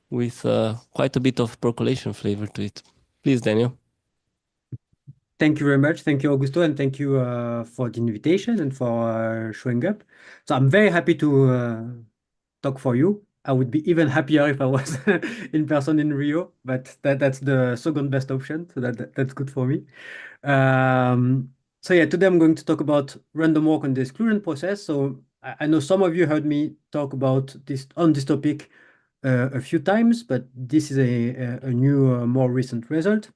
with quite a bit of percolation flavor to it. Please, Daniel. Thank you very much. Thank you, Augusto, and thank you for the invitation and for showing up. So I'm very happy to talk for you. I would be even happier if I was in person in Rio, but that's the second best option, so that's good for me. So yeah, today I'm going to talk about random walk on the exclusion process. So I know some of you heard me talk about this on this topic a few times, but this is a new, more recent result.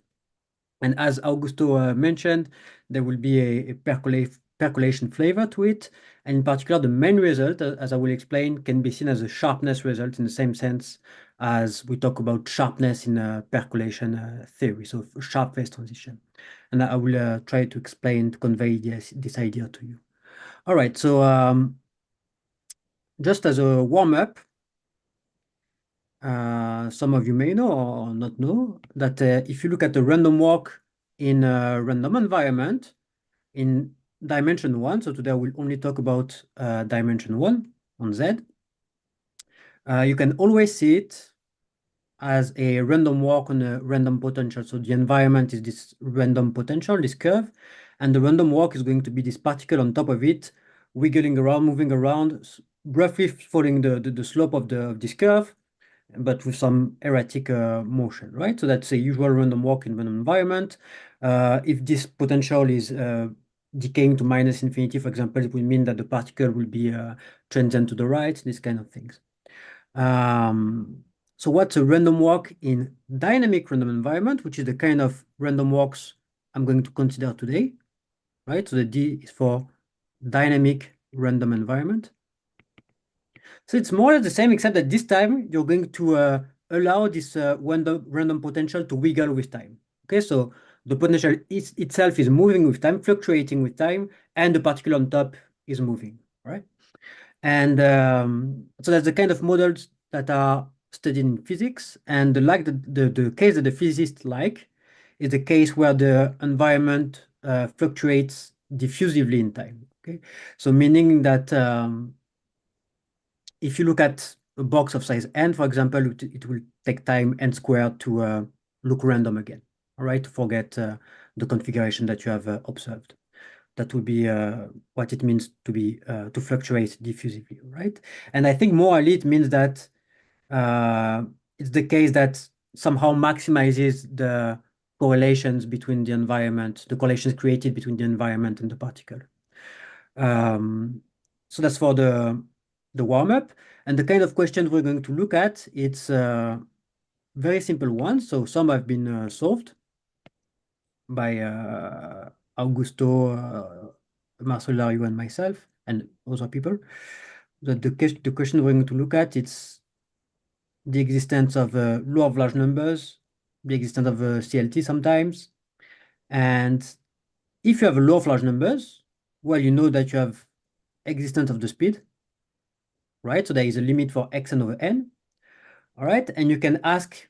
And as Augusto mentioned, there will be a percolation flavor to it. And in particular, the main result, as I will explain, can be seen as a sharpness result in the same sense as we talk about sharpness in percolation theory, so sharp phase transition. And I will try to explain, to convey this idea to you. All right, so just as a warm-up, some of you may know or not know that if you look at a random walk in a random environment in dimension 1, so today we'll only talk about dimension 1 on Z, you can always see it as a random walk on a random potential. So the environment is this random potential, this curve, and the random walk is going to be this particle on top of it, wiggling around, moving around, roughly following the slope of this curve, but with some erratic motion, right? So that's a usual random walk in random environment. If this potential is decaying to minus infinity, for example, it will mean that the particle will be transient to the right, these kind of things. So what's a random walk in dynamic random environment, which is the kind of random walks I'm going to consider today, right? So the D is for dynamic random environment. So it's more or less the same, except that this time you're going to allow this random potential to wiggle with time. Okay, so the potential itself is moving with time, fluctuating with time, and the particle on top is moving, right? And so that's the kind of models that are studied in physics. And the case that the physicists like is the case where the environment fluctuates diffusively in time. Okay, so meaning that if you look at a box of size n, for example, it will take time n squared to look random again, all right, to forget the configuration that you have observed. That would be what it means to fluctuate diffusively, right? And I think morally it means that it's the case that somehow maximizes the correlations between the environment, the correlations created between the environment and the particle. So that's for the warm-up. And the kind of questions we're going to look at, it's very simple ones. So some have been solved by Augusto, Marcel Lariou, and myself, and other people. The question we're going to look at, it's the existence of law of large numbers, the existence of CLT sometimes. And if you have a law of large numbers, well, you know that you have existence of the speed, right? So there is a limit for xn over n, all right? And you can ask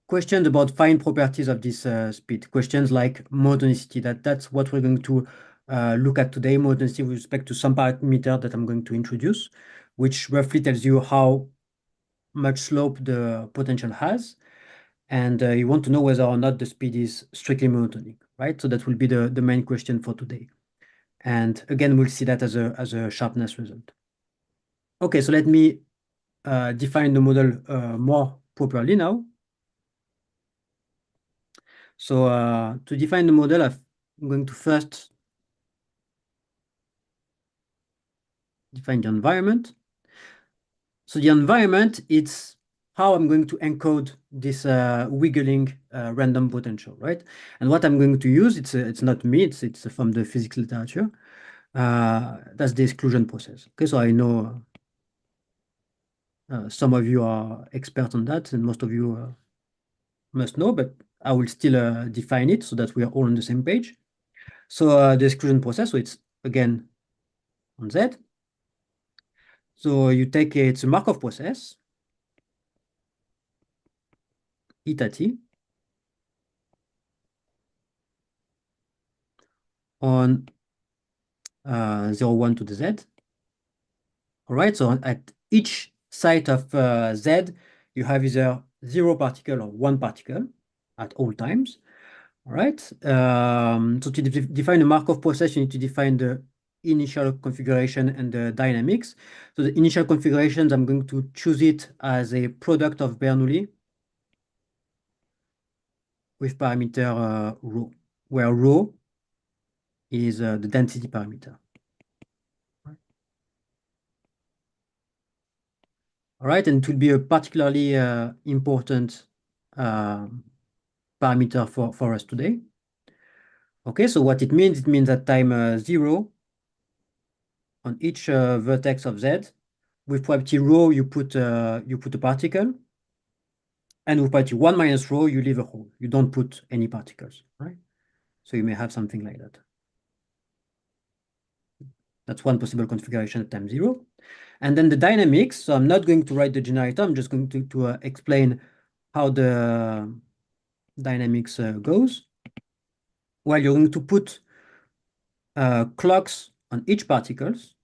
questions about fine properties of this speed, questions like monotonicity. That's what we're going to look at today, monotonicity with respect to some parameter that I'm going to introduce, which roughly tells you how much slope the potential has. And you want to know whether or not the speed is strictly monotonic, right? So that will be the main question for today. And again, we'll see that as a sharpness result. Okay, so let me define the model more properly now. So to define the model, I'm going to first define the environment. So the environment, it's how I'm going to encode this wiggling random potential, right? And what I'm going to use, it's not me, it's from the physics literature. That's the exclusion process. Okay, so I know some of you are experts on that, and most of you must know, but I will still define it so that we are all on the same page. So the exclusion process, so it's again on Z. So you take it's a Markov process, eta t, on 0, 1 to the Z. All right, so at each site of Z, you have either 0 particle or 1 particle at all times. All right. So to define a Markov process, you need to define the initial configuration and the dynamics. So the initial configurations, I'm going to choose it as a product of Bernoulli with parameter rho, where rho is the density parameter. All right, and it will be a particularly important parameter for us today. Okay, so what it means that time 0 on each vertex of Z, with probability rho, you put a particle, and with probability 1 minus rho, you leave a hole. You don't put any particles, right? So you may have something like that. That's one possible configuration at time 0. And then the dynamics, so I'm not going to write the generator, I'm just going to explain how the dynamics goes. Well, you're going to put clocks on each particles.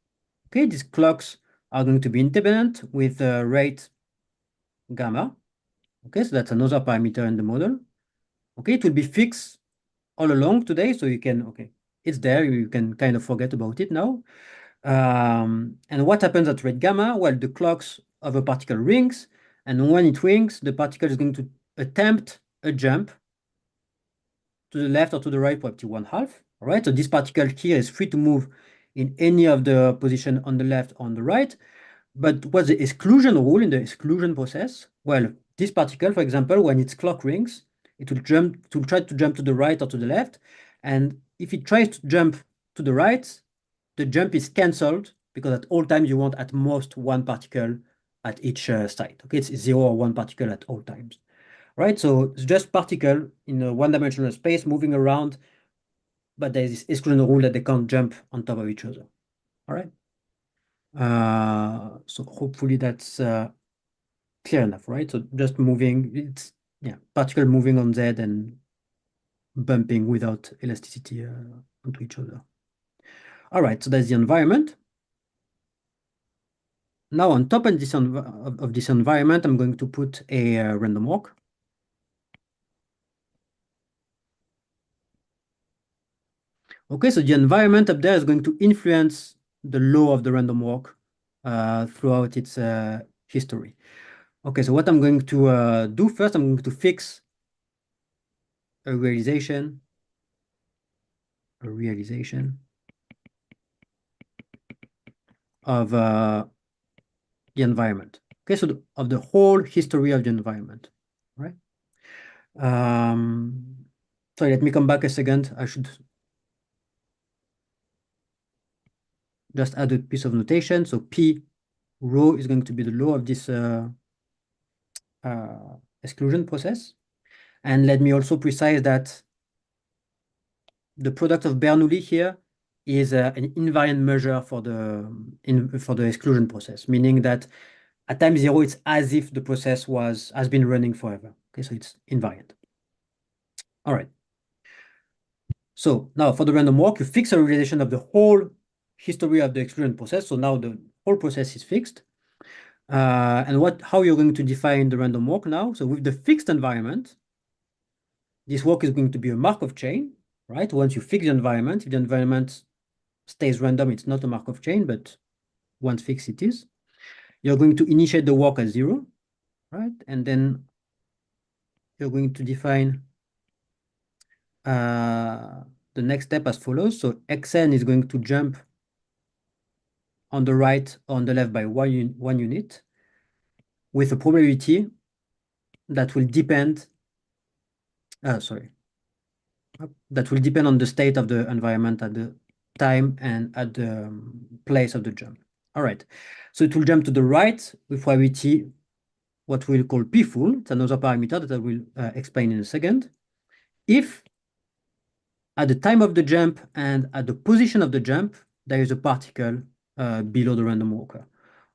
Okay, these clocks are going to be independent with rate gamma. Okay, so that's another parameter in the model. Okay, it will be fixed all along today, so you can, okay, it's there, you can kind of forget about it now. And what happens at rate gamma? Well, the clocks of a particle rings, and when it rings, the particle is going to attempt a jump to the left or to the right, probably 1/2. All right, so this particle here is free to move in any of the position on the left or on the right. But what's the exclusion rule in the exclusion process? Well, this particle, for example, when its clock rings, it will try to jump to the right or to the left. And if it tries to jump to the right, the jump is cancelled because at all times you want at most 1 particle at each site. Okay, it's 0 or 1 particle at all times. Right, so it's just particle in a one-dimensional space moving around, but there is this exclusion rule that they can't jump on top of each other. All right. So hopefully that's clear enough, right? So just moving, it's, yeah, particle moving on Z and bumping without elasticity onto each other. All right, so that's the environment. Now on top of this, environment, I'm going to put a random walk. Okay, so the environment up there is going to influence the law of the random walk throughout its history. Okay, so what I'm going to do first, I'm going to fix a realization of the environment. Okay, so of the whole history of the environment, right? Sorry, let me come back a second. I should just add a piece of notation. So P rho is going to be the law of this exclusion process. And let me also precise that the product of Bernoulli here is an invariant measure for the exclusion process, meaning that at time 0, it's as if the process has been running forever. Okay, so it's invariant. All right. So now for the random walk, you fix a realization of the whole history of the exclusion process. So now the whole process is fixed. And how you're going to define the random walk now? So with the fixed environment, this walk is going to be a Markov chain, right? Once you fix the environment, if the environment stays random, it's not a Markov chain, but once fixed, it is. You're going to initiate the walk at 0, right? And then you're going to define the next step as follows. So xn is going to jump on the right or on the left by 1 unit with a probability that will depend, that will depend on the state of the environment at the time and at the place of the jump. All right, so it will jump to the right with probability, what we'll call p full. It's another parameter that I will explain in a second. If at the time of the jump and at the position of the jump, there is a particle below the random walker,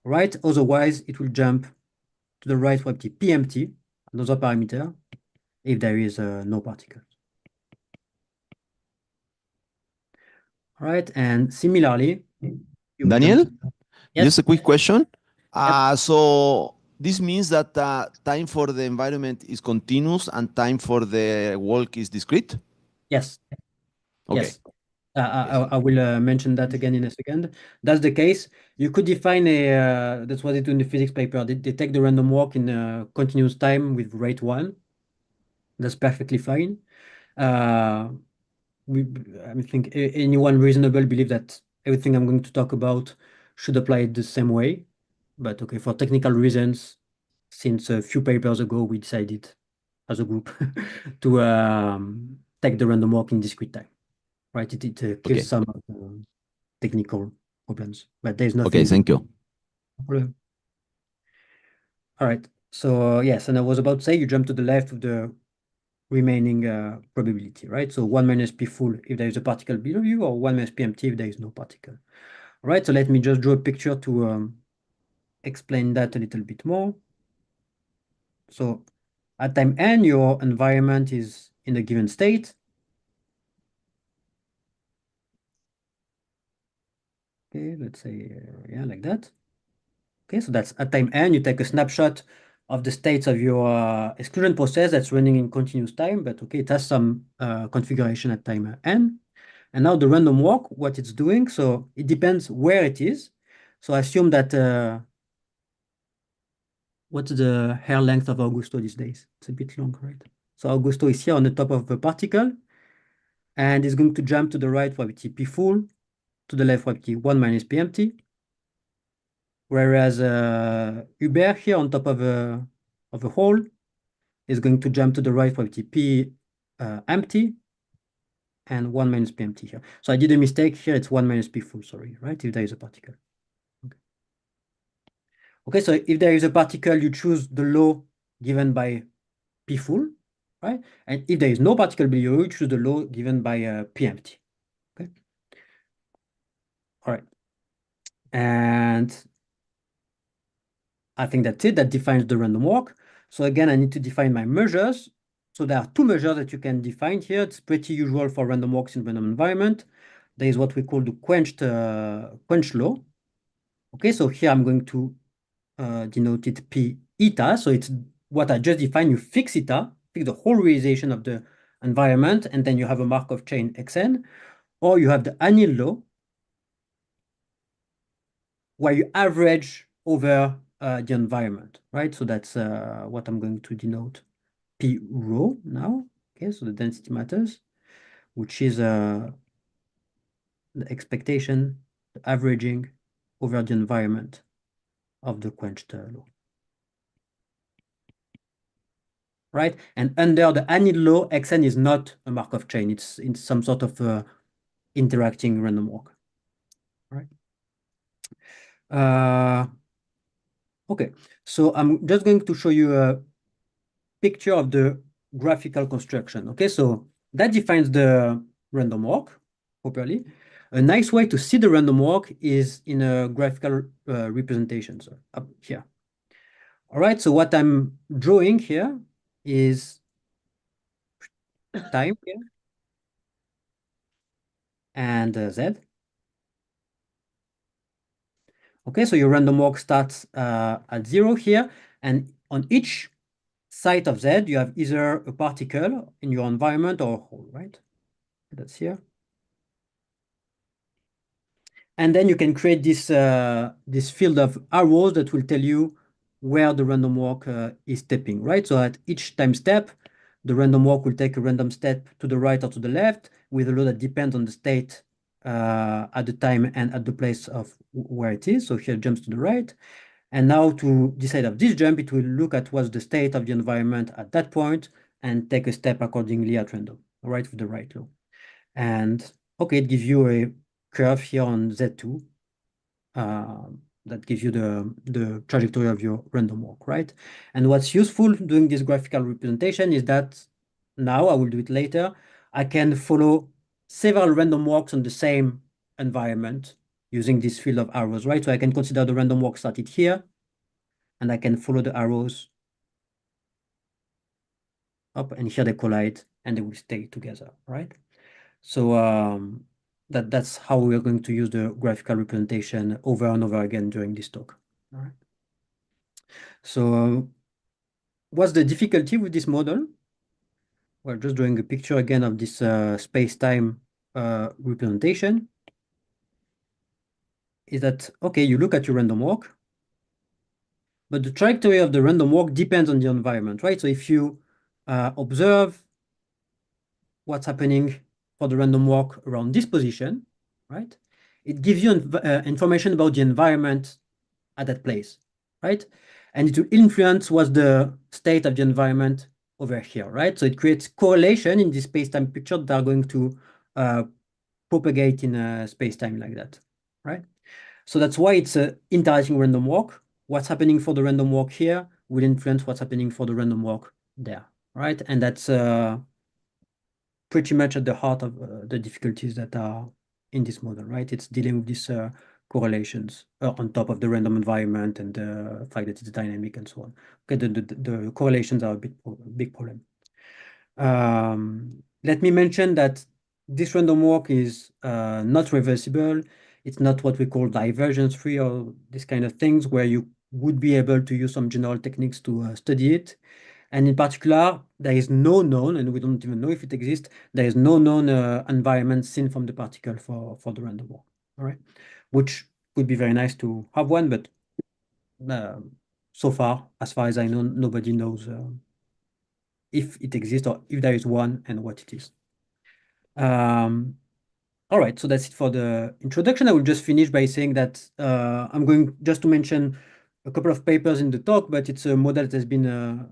right? Otherwise, it will jump to the right probability p empty, another parameter, if there is no particle. All right, and similarly, Daniel, yes? just a quick question. So this means that time for the environment is continuous and time for the walk is discrete? Yes. Okay. Yes. I will mention that again in a second. That's the case. You could define that's what they do in the physics paper. They take the random walk in continuous time with rate 1. That's perfectly fine. I think anyone reasonable believe that everything I'm going to talk about should apply the same way. But okay, for technical reasons, since a few papers ago, we decided as a group to take the random walk in discrete time. Right? It kills some technical problems, but there's nothing. Okay, thank you. Problem. All right. So yes, and I was about to say you jump to the left of the remaining probability, right? So 1 minus p full if there is a particle below you, or 1 minus p empty if there is no particle. All right. So let me just draw a picture to explain that a little bit more. So at time n, your environment is in a given state. Okay, let's say, yeah, like that. Okay, so that's at time n, you take a snapshot of the states of your exclusion process that's running in continuous time, but okay, it has some configuration at time n. And now the random walk, what it's doing, so it depends where it is. So assume that, what's the hair length of Augusto these days? It's a bit long, right? So Augusto is here on the top of the particle, and is going to jump to the right for p full, to the left for 1 minus p empty. Whereas Hubert here on top of a hole is going to jump to the right for p empty and 1 minus p empty here. So I did a mistake here. It's 1 minus p full, sorry, right? If there is a particle. Okay, so if there is a particle, you choose the law given by p full, right? And if there is no particle below, you choose the law given by p empty. Okay. All right. And I think that's it. That defines the random walk. So again, I need to define my measures. So there are two measures that you can define here. It's pretty usual for random walks in random environment. There is what we call the quench law. Okay, so here I'm going to denote it p eta. So it's what I just defined. You fix eta, fix the whole realization of the environment, and then you have a Markov chain xn. Or you have the anneal law, where you average over the environment, right? So that's what I'm going to denote P rho now. Okay, so the density matters, which is the expectation, the averaging over the environment of the quenched law. Right? And under the anneal law, Xn is not a Markov chain. It's some sort of interacting random walk. Right? Okay, so I'm just going to show you a picture of the graphical construction. Okay, so that defines the random walk properly. A nice way to see the random walk is in a graphical representation, so up here. All right, so what I'm drawing here is time here and z. Okay, so your random walk starts at 0 here, and on each site of z, you have either a particle in your environment or a hole, right? That's here. And then you can create this this field of arrows that will tell you where the random walk is stepping, right? So at each time step, the random walk will take a random step to the right or to the left with a law that depends on the state at the time and at the place of where it is. So here it jumps to the right. And now to decide of this jump, it will look at what's the state of the environment at that point and take a step accordingly at random, all right, with the right law. And okay, it gives you a curve here on Z2 that gives you the trajectory of your random walk, right? And what's useful doing this graphical representation is that now, I will do it later, I can follow several random walks on the same environment using this field of arrows, right? So I can consider the random walk started here, and I can follow the arrows up, and here they collide, and they will stay together, right? So that's how we're going to use the graphical representation over and over again during this talk. All right. So what's the difficulty with this model? We're just drawing a picture again of this space-time representation. Is that, okay, you look at your random walk, but the trajectory of the random walk depends on the environment, right? So if you observe what's happening for the random walk around this position, right? It gives you information about the environment at that place, right? And it will influence what's the state of the environment over here, right? So it creates correlation in this space-time picture that are going to propagate in a space-time like that, right? So that's why it's an interesting random walk. What's happening for the random walk here will influence what's happening for the random walk there, right? And that's pretty much at the heart of the difficulties that are in this model, right? It's dealing with these correlations on top of the random environment and the fact that it's dynamic and so on. Okay, the correlations are a big problem. Let me mention that this random walk is not reversible. It's not what we call divergence-free or this kind of things where you would be able to use some general techniques to study it. And in particular, there is no known, and we don't even know if it exists, there is no known environment seen from the particle for the random walk, all right? Which would be very nice to have one, but so far, as far as I know, nobody knows if it exists or if there is one and what it is. All right, so that's it for the introduction. I will just finish by saying that I'm going just to mention a couple of papers in the talk, but it's a model that has been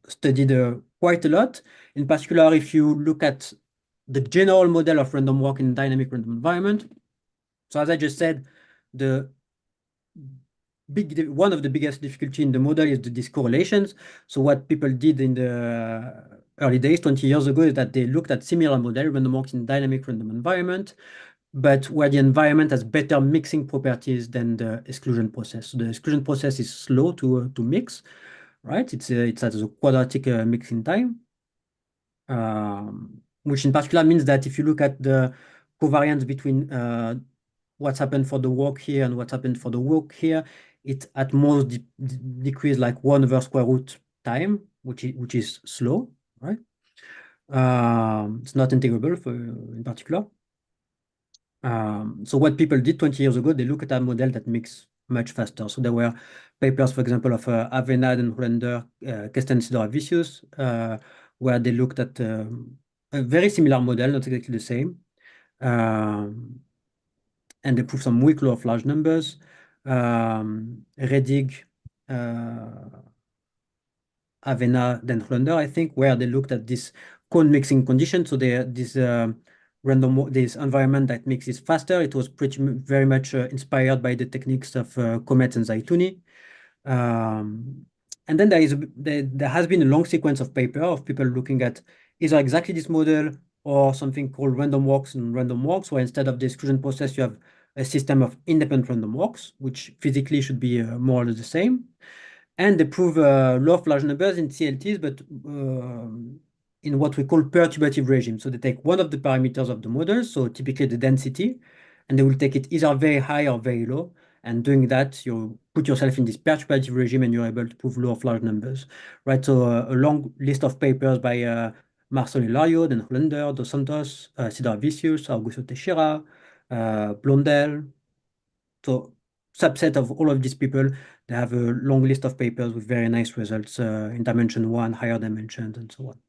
studied quite a lot. In particular, if you look at the general model of random walk in dynamic random environment. So as I just said, one of the biggest difficulty in the model is the discorrelations. So what people did in the early days, 20 years ago, is that they looked at similar model, random walks in dynamic random environment, but where the environment has better mixing properties than the exclusion process. So the exclusion process is slow to mix, right? It's at a quadratic mixing time, which in particular means that if you look at the covariance between what's happened for the walk here and what's happened for the walk here, it at most decrease like 1/square root time, which is slow, right? It's not integrable in particular. So what people did 20 years ago, they looked at a model that makes much faster. So there were papers, for example, of Avenad and Hollander, Kestensidor, Vicious, where they looked at a very similar model, not exactly the same. And they proved some weak law of large numbers. Redig, Avena, then Hollander, I think, where they looked at this cone mixing condition. So this environment that mixes faster. It was very much inspired by the techniques of Comet and Zaitouni. And then there has been a long sequence of papers of people looking at either exactly this model or something called random walks and random walks, where instead of the exclusion process, you have a system of independent random walks, which physically should be more or less the same. And they prove law of large numbers in CLTs, but in what we call perturbative regime. So they take one of the parameters of the model, so typically the density, and they will take it either very high or very low. And doing that, you put yourself in this perturbative regime and you're able to prove law of large numbers, right? So a long list of papers by Marcel Hilario, then Hollander, Dos Santos, Cedar Vicious, Augusto Teixeira, Blondel. So subset of all of these people, they have a long list of papers with very nice results in dimension 1, higher dimensions, and so on.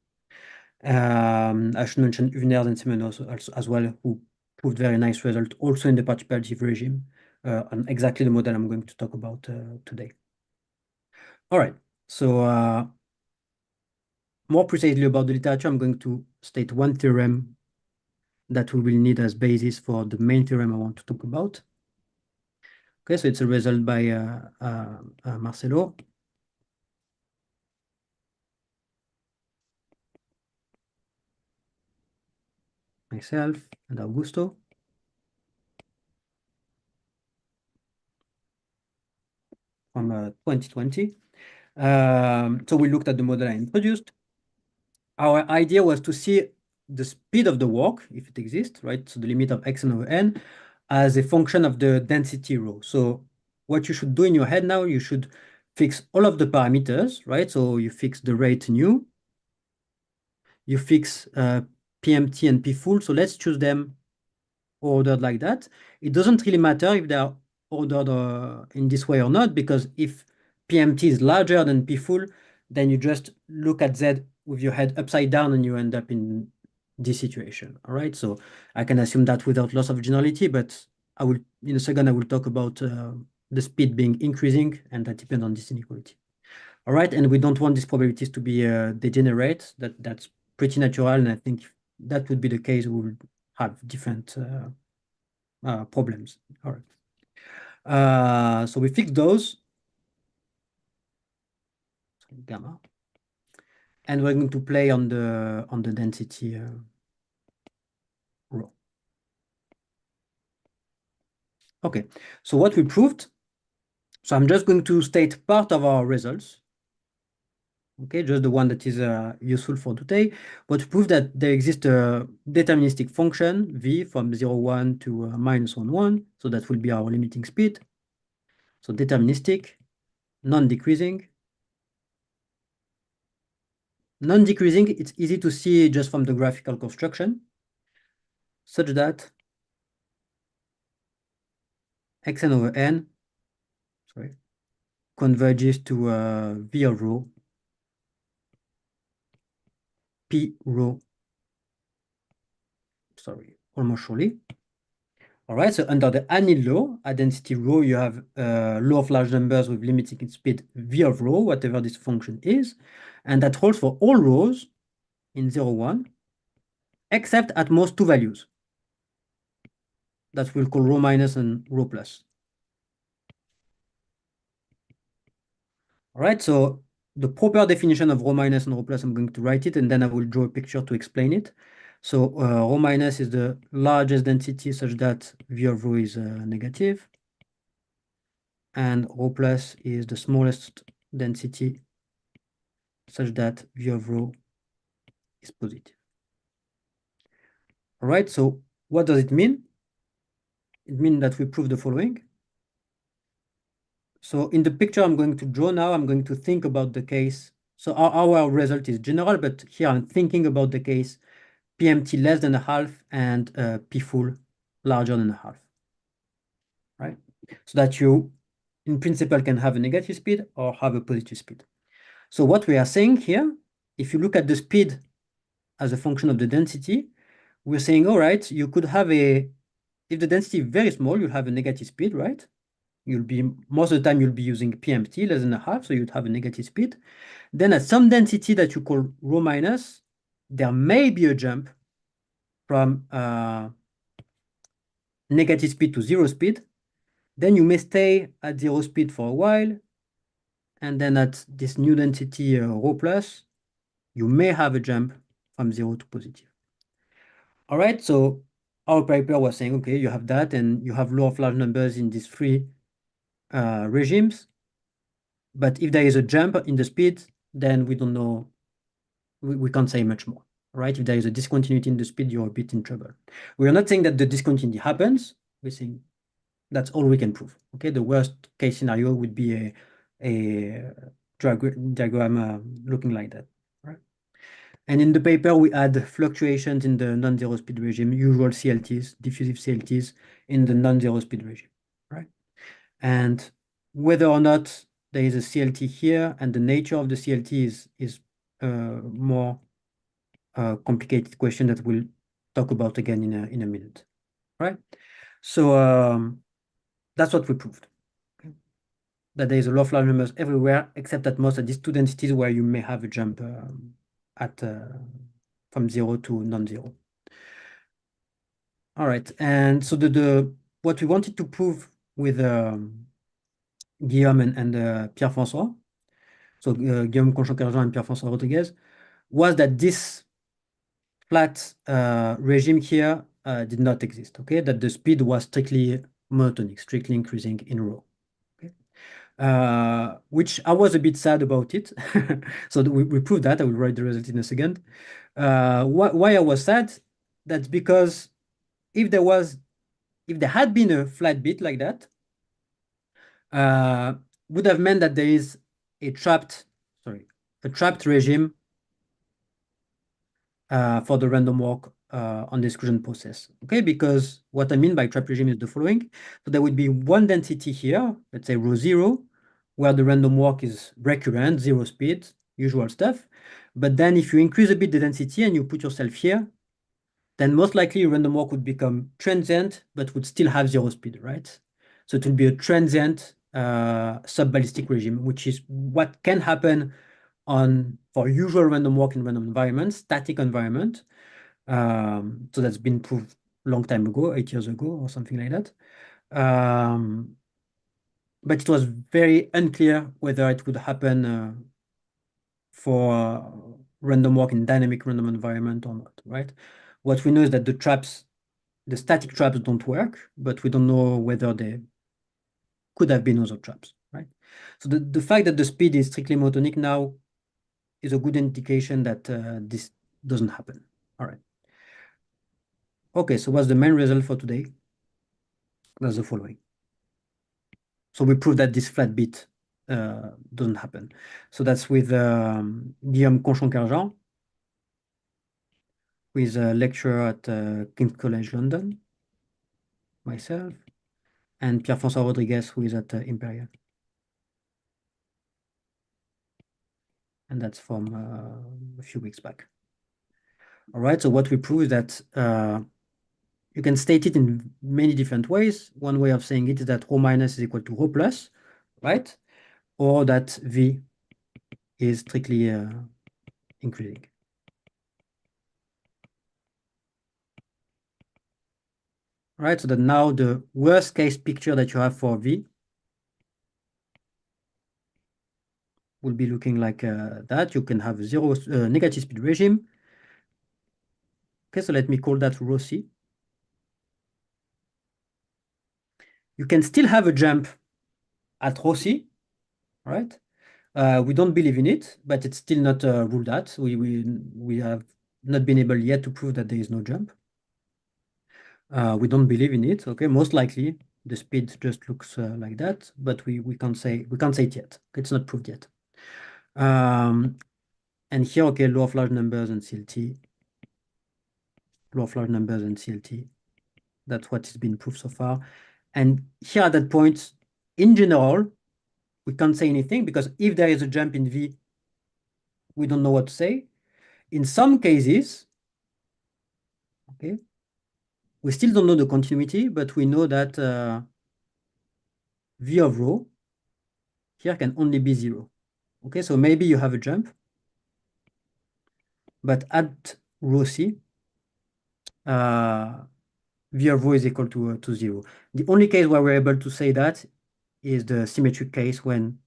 I should mention Uvner and Seminário as well, who proved very nice result also in the participative regime on exactly the model I'm going to talk about today. All right, so more precisely about the literature, I'm going to state one theorem that we will need as basis for the main theorem I want to talk about. Okay, so it's a result by Marcelo. Myself and Augusto. From 2020. So we looked at the model I introduced. Our idea was to see the speed of the walk, if it exists, right? So the limit of x over n as a function of the density rho. So what you should do in your head now, you should fix all of the parameters, right? So you fix the rate nu, you fix PMT and P full. So let's choose them ordered like that. It doesn't really matter if they are ordered in this way or not, because if PMT is larger than P full, then you just look at Z with your head upside down and you end up in this situation. All right. So I can assume that without loss of generality, but I will, in a second, I will talk about the speed being increasing, and that depends on this inequality. All right. And we don't want these probabilities to be degenerate. That's pretty natural. And I think if that would be the case, we would have different problems. All right. So we fix those. Gamma. And we're going to play on the density rho. Okay, so what we proved, so I'm just going to state part of our results. Okay, just the one that is useful for today. But we proved that there exists a deterministic function, v, from 0, 1 to minus 1, 1. So that will be our limiting speed. So deterministic, non-decreasing. Non-decreasing, it's easy to see just from the graphical construction, such that xn over n, sorry, converges to v of rho, p rho, sorry, almost surely. All right, so under the annealed law, at density rho, you have law of large numbers with limiting speed v of rho, whatever this function is, and that holds for all rows in 0, 1, except at most two values. That we'll call rho minus and rho plus. All right, so the proper definition of rho minus and rho plus, I'm going to write it, and then I will draw a picture to explain it. So rho minus is the largest density such that v of rho is negative. And rho plus is the smallest density such that v of rho is positive. All right, so what does it mean? It means that we prove the following. So in the picture I'm going to draw now, I'm going to think about the case. So our result is general, but here I'm thinking about the case PMT less than a half and P full larger than a half, right? So that you, in principle, can have a negative speed or have a positive speed. So what we are saying here, if you look at the speed as a function of the density, we're saying, all right, you could have if the density is very small, you'll have a negative speed, right? Most of the time, you'll be using PMT less than a half, so you'd have a negative speed. Then at some density that you call rho minus, there may be a jump from negative speed to 0 speed. Then you may stay at 0 speed for a while. And then at this new density rho plus, you may have a jump from 0 to positive. All right, so our paper was saying, okay, you have that, and you have law of large numbers in these three regimes. But if there is a jump in the speed, then we don't know, we can't say much more, right? If there is a discontinuity in the speed, you're a bit in trouble. We are not saying that the discontinuity happens. We're saying that's all we can prove, okay? The worst case scenario would be a diagram looking like that, right? And in the paper, we add fluctuations in the non-zero speed regime, usual CLTs, diffusive CLTs in the non-zero speed regime, right? And whether or not there is a CLT here and the nature of the CLT is more complicated question that we'll talk about again in a minute, right? So that's what we proved. Okay? That there is a law of large numbers everywhere, except at most at these two densities where you may have a jump from 0 to non-zero. All right, and so what we wanted to prove with Guillaume and Pierre-François, so Guillaume Conchon-Kerjean and Pierre-François Rodriguez, was that this flat regime here did not exist, okay? That the speed was strictly monotonic, strictly increasing in rho, okay? Which I was a bit sad about it. So we proved that. I will write the result in a second. Why I was sad? That's because if there had been a flat bit like that, would have meant that there is a trapped regime for the random walk on the exclusion process. Okay, because what I mean by trapped regime is the following. So there would be one density here, let's say rho 0, where the random walk is recurrent, 0 speed, usual stuff. But then if you increase a bit the density and you put yourself here, then most likely random walk would become transient, but would still have 0 speed, right? So it will be a transient sub-ballistic regime, which is what can happen for usual random walk in random environments, static environment. So that's been proved a long time ago, 8 years ago or something like that. But it was very unclear whether it would happen for random walk in dynamic random environment or not, right? What we know is that the static traps don't work, but we don't know whether they could have been other traps, right? So the fact that the speed is strictly monotonic now is a good indication that this doesn't happen. All right. Okay, so what's the main result for today? That's the following. So we prove that this flat bit doesn't happen. So that's with Guillaume Conchon-Kerjean, who is a lecturer at King's College London, myself, and Pierre-François Rodriguez, who is at Imperial. And that's from a few weeks back. All right, so what we prove is that you can state it in many different ways. One way of saying it is that rho minus is equal to rho plus, right? Or that V is strictly increasing. All right, so that now the worst case picture that you have for V will be looking like that. You can have zero negative speed regime. Okay, so let me call that rho C. You can still have a jump at rho C, right? We don't believe in it, but it's still not ruled out. We have not been able yet to prove that there is no jump. We don't believe in it. Okay, most likely the speed just looks like that, but we can't say it yet. It's not proved yet. And here, okay, law of large numbers and CLT. Law of large numbers and CLT. That's what has been proved so far. And here at that point, in general, we can't say anything because if there is a jump in V, we don't know what to say. In some cases, okay, we still don't know the continuity, but we know that V of rho here can only be 0. Okay, so maybe you have a jump, but at rho C, V of rho is equal to 0. The only case where we're able to say that is the symmetric case when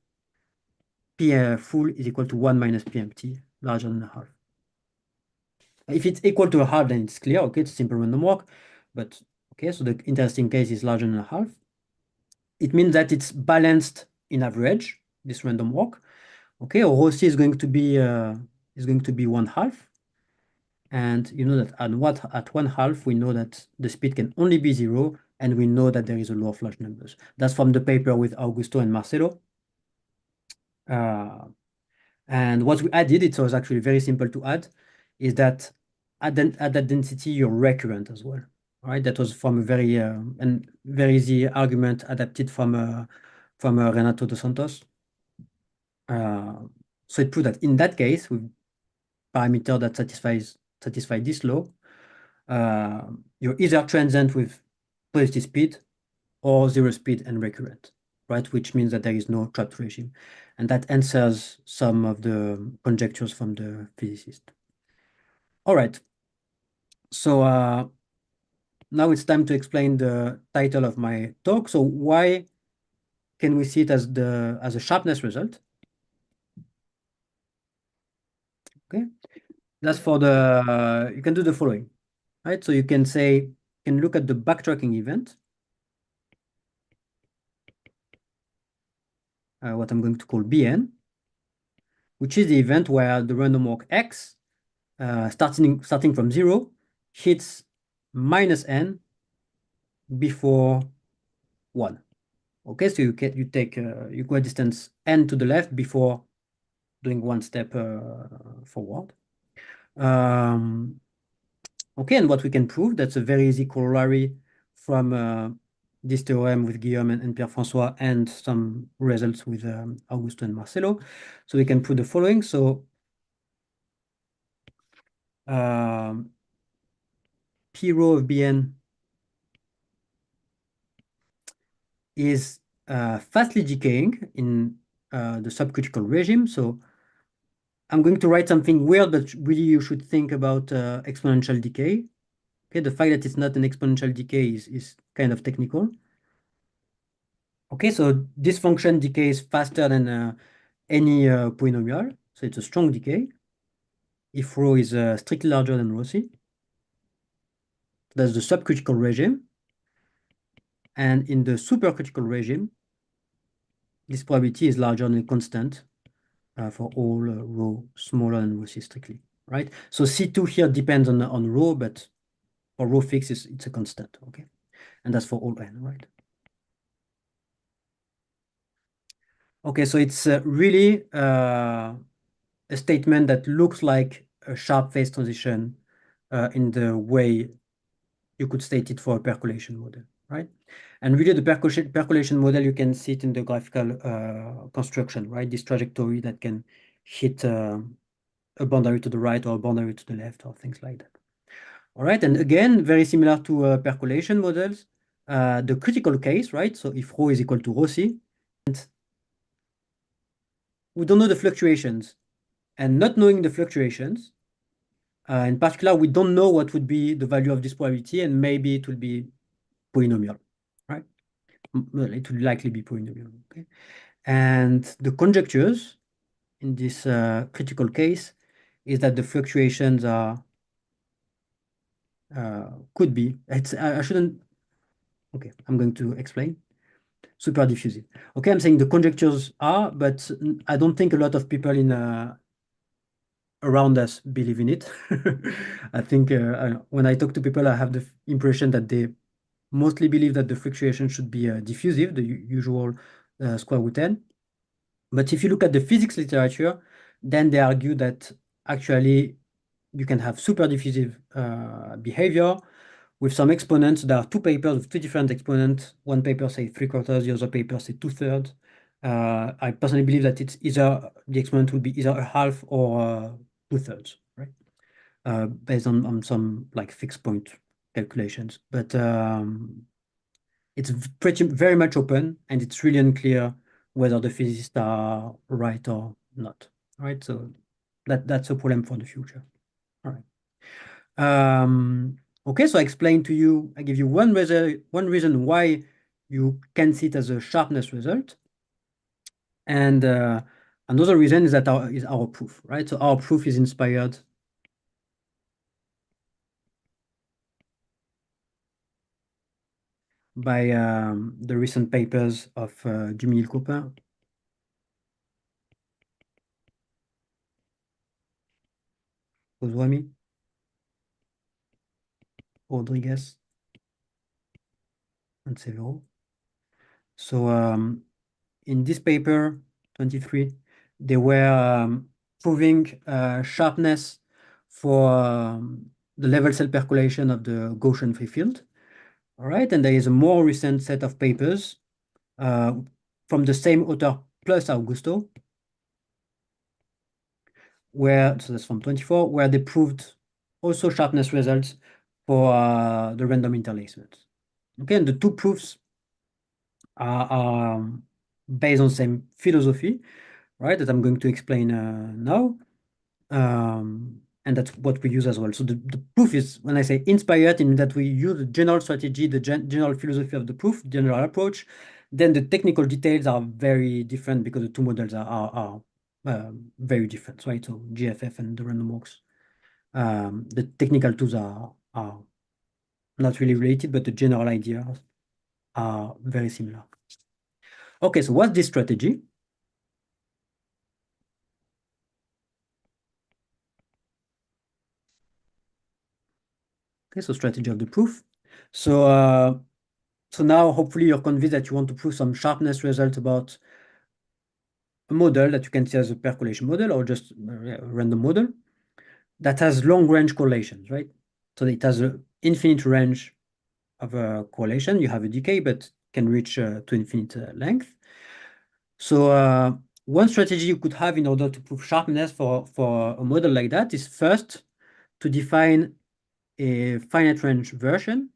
P full is equal to 1 minus P empty, larger than a half. If it's equal to a half, then it's clear, okay, it's simple random walk. But okay, so the interesting case is larger than a half. It means that it's balanced in average, this random walk. Okay, or rho C is going to be 1/2. And you know that at 1/2, we know that the speed can only be 0, and we know that there is a law of large numbers. That's from the paper with Augusto and Marcelo. And what we added, it was actually very simple to add, is that at that density, you're recurrent as well. All right, that was from a very easy argument adapted from Renato dos Santos. So it proved that in that case, with parameter that satisfy this law, you're either transient with positive speed or 0 speed and recurrent, right? Which means that there is no trapped regime. And that answers some of the conjectures from the physicist. All right. So now it's time to explain the title of my talk. So why can we see it as a sharpness result? Okay. That's for you can do the following, right? So you can look at the backtracking event. What I'm going to call Bn, which is the event where the random walk X, starting from 0, hits -n before 1. Okay, so you go a distance n to the left before doing one step forward. Okay, and what we can prove, that's a very easy corollary from this theorem with Guillaume and Pierre-François and some results with Augusto and Marcelo. So we can prove the following. So P rho of Bn is fastly decaying in the subcritical regime. So I'm going to write something weird, but really you should think about exponential decay. Okay, the fact that it's not an exponential decay is kind of technical. Okay, so this function decays faster than any polynomial, so it's a strong decay. If rho is strictly larger than rho c, that's the subcritical regime. And in the supercritical regime, this probability is larger than a constant for all rho smaller than rho c strictly, right? So C2 here depends on rho, but for rho fixed, it's a constant, okay? And that's for all n, right? Okay, so it's really a statement that looks like a sharp phase transition in the way you could state it for a percolation model, right? And really the percolation model, you can see it in the graphical construction, right? This trajectory that can hit a boundary to the right or a boundary to the left or things like that. All right, and again, very similar to percolation models, the critical case, right? So if rho is equal to rho c, and we don't know the fluctuations, and not knowing the fluctuations, in particular, we don't know what would be the value of this probability, and maybe it will be polynomial, right? Well, it will likely be polynomial, okay? And the conjectures in this critical case is that the fluctuations are could be, I shouldn't, okay, I'm going to explain. Super diffusive. Okay, I'm saying the conjectures are, but I don't think a lot of people in around us believe in it. I think when I talk to people, I have the impression that they mostly believe that the fluctuation should be diffusive, the usual square root n. But if you look at the physics literature, then they argue that actually you can have super diffusive behavior with some exponents. There are two papers with two different exponents. One paper says 3/4, the other paper says 2/3. I personally believe that it's either the exponent will be either a half or 2/3, right? Based on some like fixed point calculations. But it's very much open, and it's really unclear whether the physicists are right or not. All right, so that's a problem for the future. All right. Okay, so I explained to you, I give you one reason why you can see it as a sharpness result. And another reason is that our proof, right? So our proof is inspired by the recent papers of Dumil Copin, Ozwami, Rodriguez, and Severo. So in this paper, 23, they were proving sharpness for the level cell percolation of the Gaussian free field. All right, and there is a more recent set of papers from the same author plus Augusto, so that's from 24, where they proved also sharpness results for the random interlacements. Okay, and the two proofs are based on the same philosophy, right, that I'm going to explain now. And that's what we use as well. So the proof is, when I say inspired, in that we use the general strategy, the general philosophy of the proof, general approach. Then the technical details are very different because the two models are very different, right? So GFF and the random walks. The technical tools are not really related, but the general ideas are very similar. Okay, so what's this strategy? Okay, so strategy of the proof. So so now hopefully you're convinced that you want to prove some sharpness result about a model that you can see as a percolation model or just a random model that has long range correlations, right? So it has an infinite range of correlation. You have a decay, but can reach to infinite length. So one strategy you could have in order to prove sharpness for a model like that is first to define a finite range version.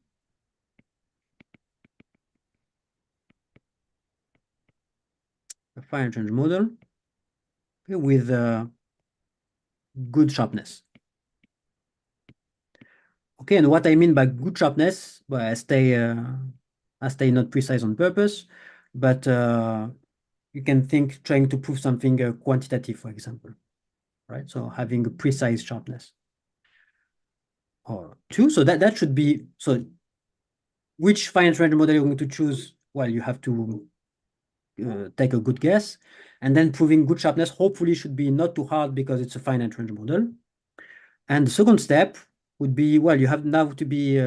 A finite range model with good sharpness. Okay, and what I mean by good sharpness, well, I stay not precise on purpose, but you can think trying to prove something quantitative, for example, right? So having a precise sharpness. Or two, so that should be, so which finite range model you're going to choose? Well, you have to take a good guess, and then proving good sharpness hopefully should be not too hard because it's a finite range model. And the second step would be, well, you have now to be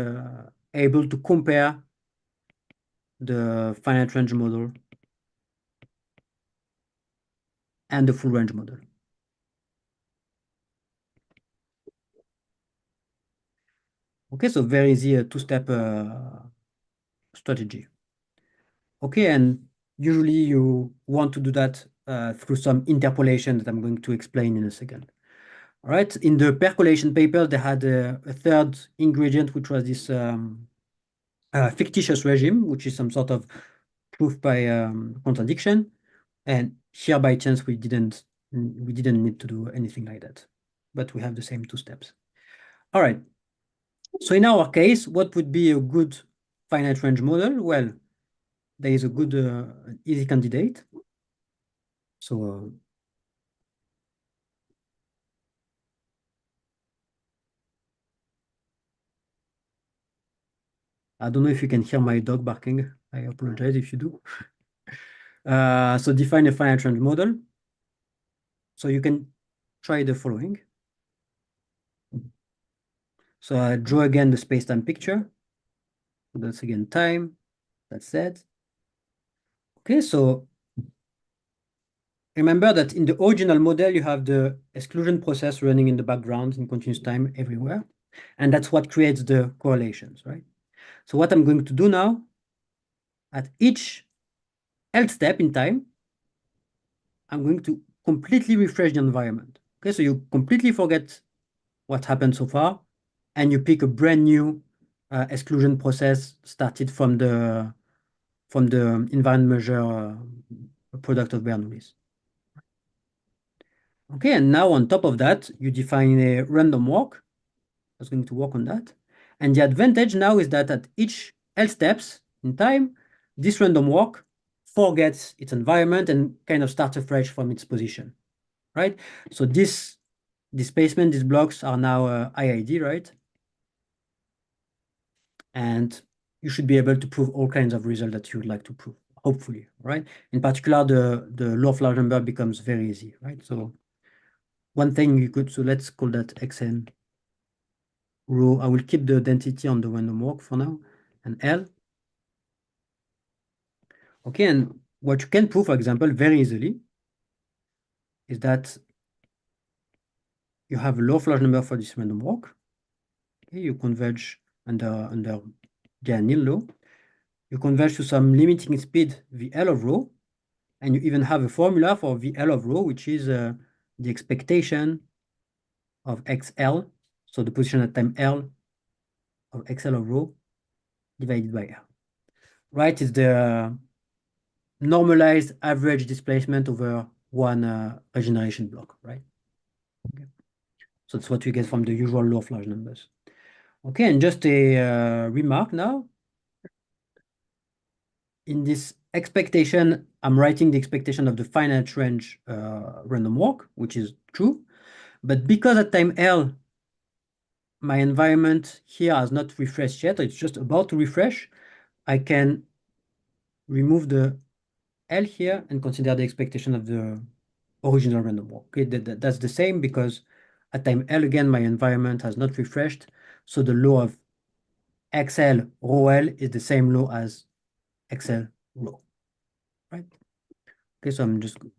able to compare the finite range model and the full range model. Okay, so very easy two-step strategy. Okay, and usually you want to do that through some interpolation that I'm going to explain in a second. All right, in the percolation paper, they had a third ingredient, which was this fictitious regime, which is some sort of proof by contradiction. And here, by chance, we didn't need to do anything like that, but we have the same two steps. All right. So in our case, what would be a good finite range model? Well, there is a good easy candidate. So I don't know if you can hear my dog barking. I apologize if you do. So define a finite range model. So you can try the following. So I draw again the space-time picture. That's again time. That's that. Okay, so remember that in the original model, you have the exclusion process running in the background in continuous time everywhere. And that's what creates the correlations, right? So what I'm going to do now, at each L step in time, I'm going to completely refresh the environment. Okay, so you completely forget what happened so far, and you pick a brand new exclusion process started from the invariant measure product of Bernoulli's. Okay, and now on top of that, you define a random walk. I was going to work on that. And the advantage now is that at each L steps in time, this random walk forgets its environment and kind of starts afresh from its position, right? So this displacement, these blocks are now IID, right? And you should be able to prove all kinds of results that you would like to prove, hopefully, right? In particular, the law of large number becomes very easy, right? So one thing you could, so let's call that Xn rho. I will keep the density on the random walk for now, and L. Okay, and what you can prove, for example, very easily is that you have a law of large number for this random walk. Okay, you converge under Ganil law. You converge to some limiting speed VL of rho, and you even have a formula for VL of rho, which is the expectation of XL, so the position at time L of XL of rho divided by L. Right, it's the normalized average displacement over one regeneration block, right? Okay. So that's what you get from the usual law of large numbers. Okay, and just a remark now. In this expectation, I'm writing the expectation of the finite range random walk, which is true. But because at time L, my environment here has not refreshed yet, it's just about to refresh, I can remove the L here and consider the expectation of the original random walk. Okay, that's the same because at time L again, my environment has not refreshed. So the law of XL rho L is the same law as XL rho, right? Okay, so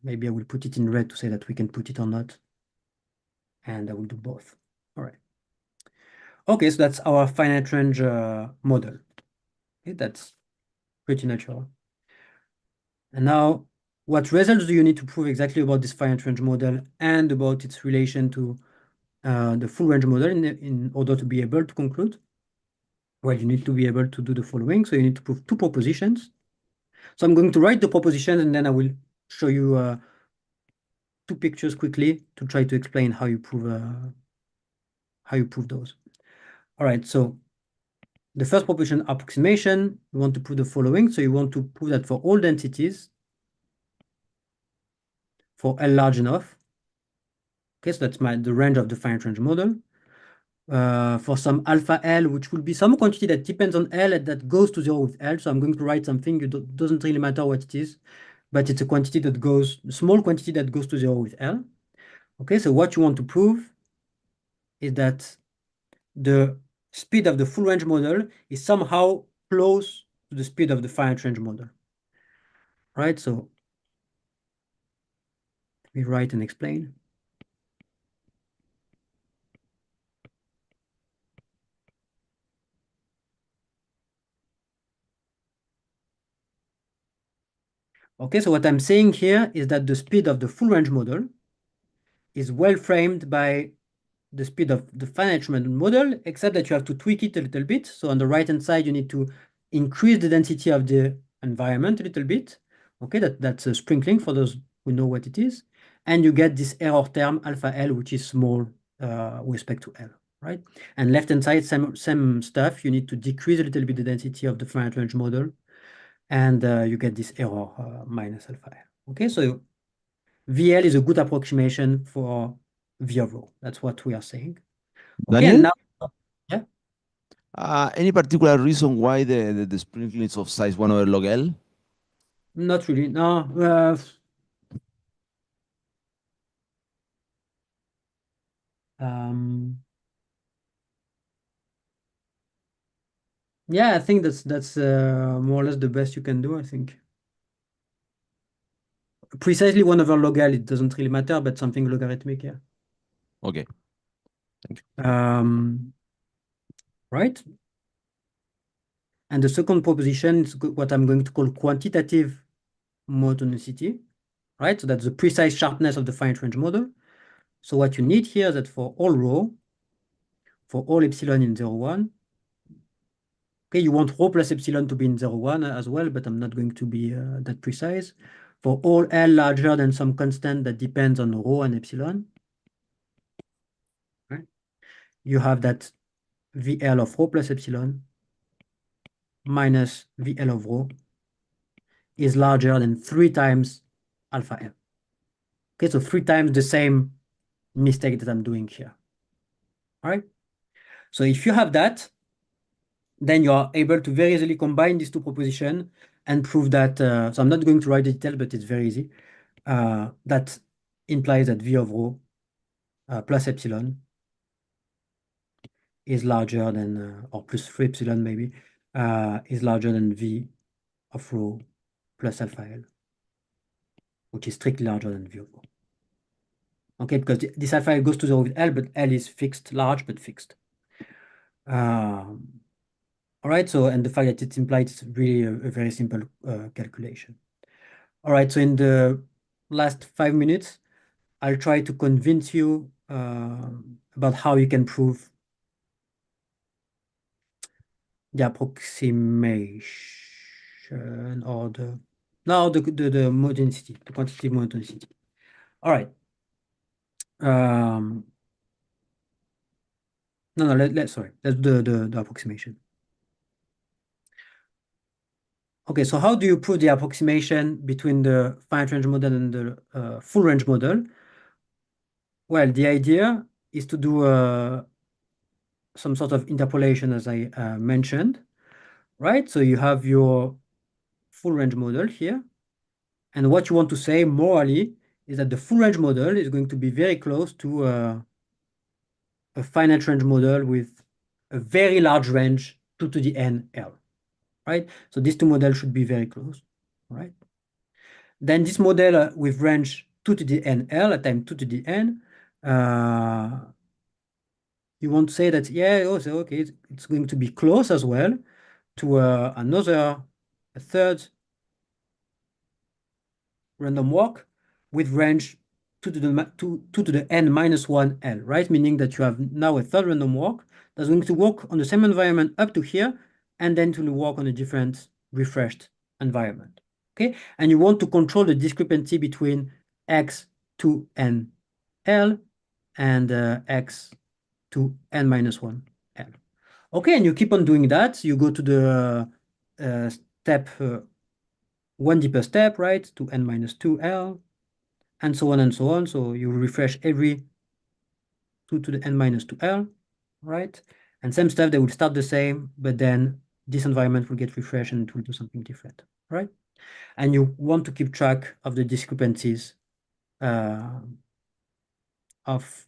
maybe I will put it in red to say that we can put it or not. And I will do both. All right. Okay, so that's our finite range model. Okay, that's pretty natural. And now, what results do you need to prove exactly about this finite range model and about its relation to the full range model in order to be able to conclude? Well, you need to be able to do the following. So you need to prove two propositions. So I'm going to write the propositions and then I will show you two pictures quickly to try to explain how you prove those. All right, so the first proposition approximation, you want to prove the following. So you want to prove that for all densities, for L large enough, okay, so that's the range of the finite range model. For some alpha L, which will be some quantity that depends on L and that goes to 0 with L. So I'm going to write something, it doesn't really matter what it is, but it's a quantity that goes, a small quantity that goes to 0 with L. Okay, so what you want to prove is that the speed of the full range model is somehow close to the speed of the finite range model. Right, so let me write and explain. Okay, so what I'm saying here is that the speed of the full range model is well framed by the speed of the finite range model, except that you have to tweak it a little bit. So on the right-hand side, you need to increase the density of the environment a little bit. Okay, that's a sprinkling for those who know what it is. And you get this error term alpha L, which is small with respect to L, right? And left-hand side, same stuff. You need to decrease a little bit the density of the finite range model, and you get this error minus alpha L. Okay, so VL is a good approximation for V of rho. That's what we are saying. Okay, Daniel? and now, yeah, Any particular reason why the sprinkling is of size 1 over log L? not really. No. Yeah, I think that's more or less the best you can do, I think. Precisely 1 over log L, it doesn't really matter, but something logarithmic, yeah. Okay. Thank you. Right. And the second proposition is what I'm going to call quantitative monotonicity, right? So that's the precise sharpness of the finite range model. So what you need here is that for all rho, for all epsilon in 0, 1, okay, you want rho plus epsilon to be in 0, 1 as well, but I'm not going to be that precise. For all L larger than some constant that depends on rho and epsilon, right? You have that VL of rho plus epsilon minus VL of rho is larger than 3 times alpha L. Okay, so 3 times the same mistake that I'm doing here. All right. So if you have that, then you are able to very easily combine these two propositions and prove that. So I'm not going to write the detail, but it's very easy. That implies that V of rho plus epsilon is larger than, or plus 3 epsilon maybe, is larger than V of rho plus alpha L, which is strictly larger than V of rho. Okay, because this alpha L goes to 0 with L, but L is fixed, large, but fixed. All right, so, and the fact that it's implied is really a very simple calculation. All right, so in the last 5 minutes, I'll try to convince you about how you can prove the approximation or the monotonicity, the quantitative monotonicity. All right. Sorry, let's do the approximation. Okay, so how do you prove the approximation between the finite range model and the full range model? Well, the idea is to do some sort of interpolation, as I mentioned, right? So you have your full range model here. And what you want to say morally is that the full range model is going to be very close to a finite range model with a very large range 2 to the n L, right? So these two models should be very close, right? Then this model with range 2 to the n L at time 2 to the n, you want to say that, yeah, also, okay, it's going to be close as well to a third random walk with range 2 to the n minus 1 L, right? Meaning that you have now a third random walk that's going to walk on the same environment up to here, and then to walk on a different refreshed environment, okay? And you want to control the discrepancy between x to n L and x to n minus 1 L. Okay, and you keep on doing that. You go to the step, one deeper step, right, to n minus 2 L, and so on and so on. So you refresh every 2 to the n minus 2 L, right? And same stuff, they will start the same, but then this environment will get refreshed and it will do something different, right? And you want to keep track of the discrepancies of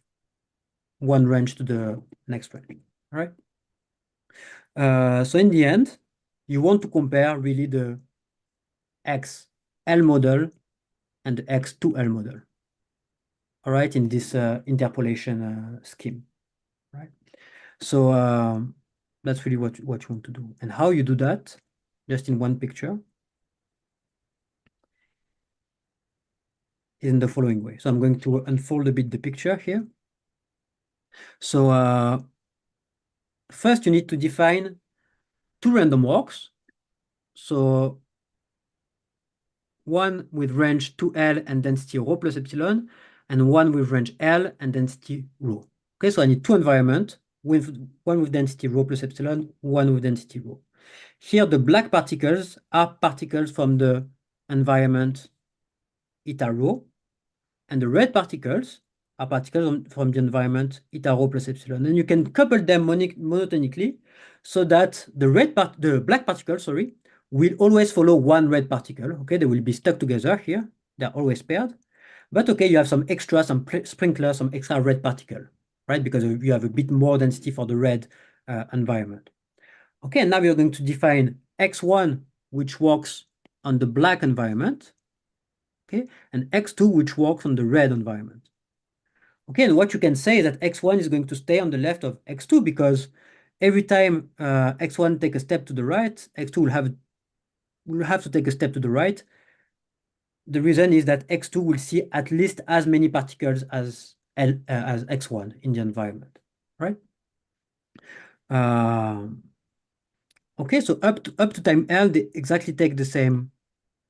one range to the next range, right? So in the end, you want to compare really the XL model and the X2L model, all right, in this interpolation scheme, right? So that's really what you want to do. And how you do that, just in one picture, is in the following way. So I'm going to unfold a bit the picture here. So first you need to define two random walks. So one with range 2L and density rho plus epsilon, and one with range L and density rho. Okay, so I need two environments, with one with density rho plus epsilon, one with density rho. Here, the black particles are particles from the environment eta rho, and the red particles are particles from the environment eta rho plus epsilon. And you can couple them monotonically so that the black particle, sorry, will always follow one red particle. Okay, they will be stuck together here. They're always paired. But okay, you have some extra, some sprinkler, some extra red particle, right? Because you have a bit more density for the red environment. Okay, and now we are going to define X1, which works on the black environment, okay, and X2, which works on the red environment. Okay, and what you can say is that X1 is going to stay on the left of X2 because every time X1 take a step to the right, X2 will have to take a step to the right. The reason is that X2 will see at least as many particles as X1 in the environment, right? Okay, so up to time L, they exactly take the same,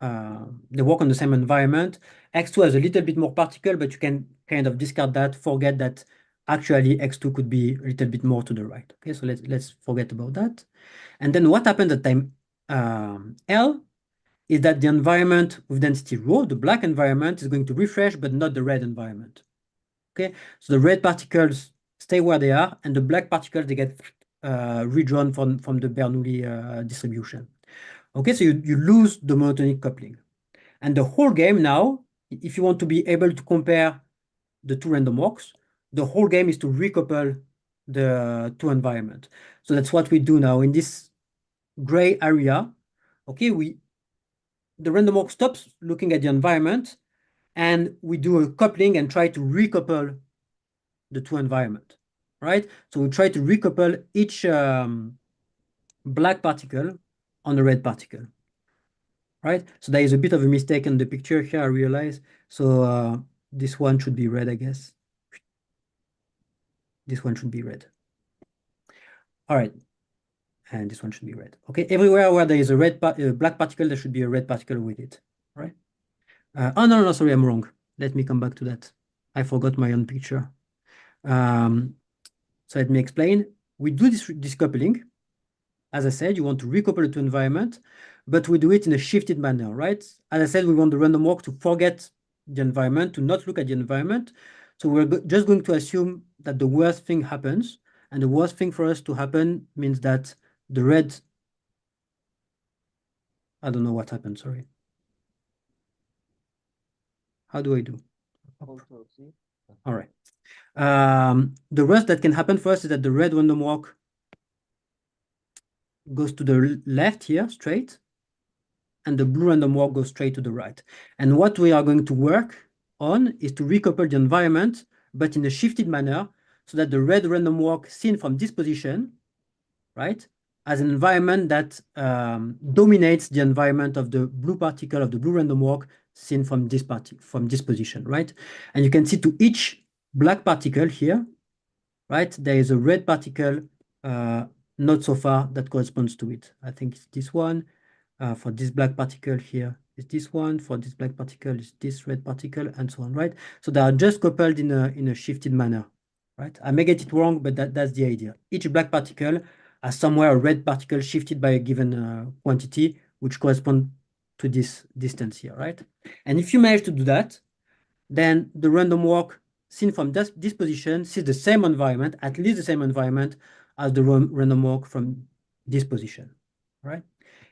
they work on the same environment. X2 has a little bit more particle, but you can kind of discard that, forget that actually X2 could be a little bit more to the right. Okay, so let's forget about that. And then what happens at time L is that the environment with density rho, the black environment, is going to refresh, but not the red environment. Okay, so the red particles stay where they are, and the black particles, they get redrawn from the Bernoulli distribution. Okay, so you lose the monotonic coupling. And the whole game now, if you want to be able to compare the two random walks, the whole game is to recouple the two environments. So that's what we do now in this gray area. Okay, the random walk stops looking at the environment, and we do a coupling and try to recouple the two environments, right? So we try to recouple each black particle on the red particle, right? So there is a bit of a mistake in the picture here, I realize. So this one should be red, I guess. This one should be red. All right. And this one should be red. Okay, everywhere where there is a black particle, there should be a red particle with it, right? Oh, no, sorry, I'm wrong. Let me come back to that. I forgot my own picture. So let me explain. We do this coupling. As I said, you want to recouple the two environment, but we do it in a shifted manner, right? As I said, we want the random walk to forget the environment, to not look at the environment. So we're just going to assume that the worst thing happens. And the worst thing for us to happen means that the red, I don't know what happened, sorry. How do I do? All right. The worst that can happen for us is that the red random walk goes to the left here, straight. and the blue random walk goes straight to the right. And what we are going to work on is to recouple the environment, but in a shifted manner, so that the red random walk seen from this position, right, as an environment that dominates the environment of the blue particle of the blue random walk seen from this position, right? And you can see to each black particle here, right, there is a red particle not so far that corresponds to it. I think it's this one. For this black particle here is this one. For this black particle is this red particle, and so on, right? So they are just coupled in a shifted manner, right? I may get it wrong, but that's the idea. Each black particle has somewhere a red particle shifted by a given quantity, which correspond to this distance here, right? And if you manage to do that, then the random walk seen from this position sees the same environment, at least the same environment as the random walk from this position, right?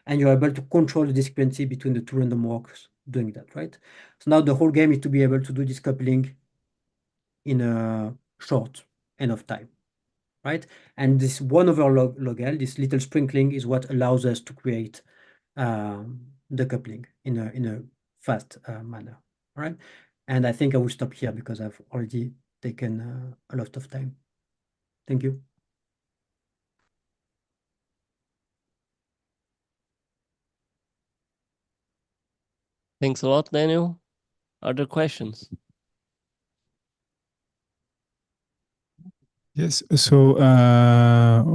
And you're able to control the discrepancy between the two random walks doing that, right? So now the whole game is to be able to do this coupling in a short enough time, right? And this 1 over log L, this little sprinkling, is what allows us to create the coupling in a fast manner, right? And I think I will stop here because I've already taken a lot of time. Thank you. Thanks a lot, Daniel. Other questions? Yes. So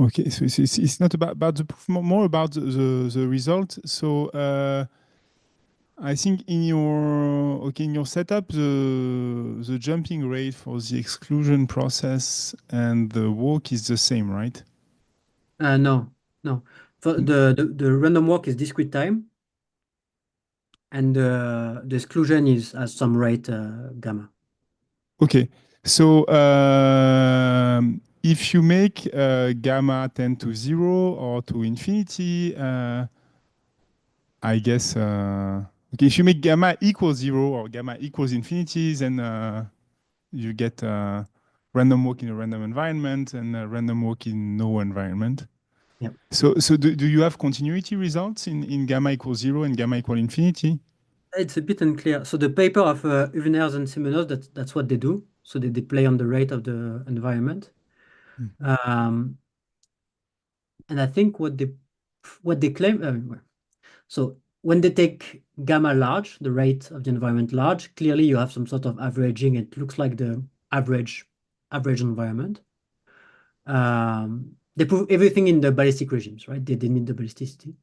okay. So it's not about the proof, more about the result. So I think in your setup, the jumping rate for the exclusion process and the walk is the same, right? No. For the random walk is discrete time, and the exclusion is at some rate gamma. Okay. So if you make gamma tend to 0 or to infinity, I guess okay, if you make gamma equals 0 or gamma equals infinity, then you get random walk in a random environment and a random walk in no environment. Yep. So do you have continuity results in gamma equals 0 and gamma equal infinity? It's a bit unclear. So the paper of Uveners and Seminário, that's what they do. So they play on the rate of the environment. And I think what they claim, so when they take gamma large, the rate of the environment large, clearly you have some sort of averaging. It looks like the average environment. They prove everything in the ballistic regimes, right? They need the ballisticity.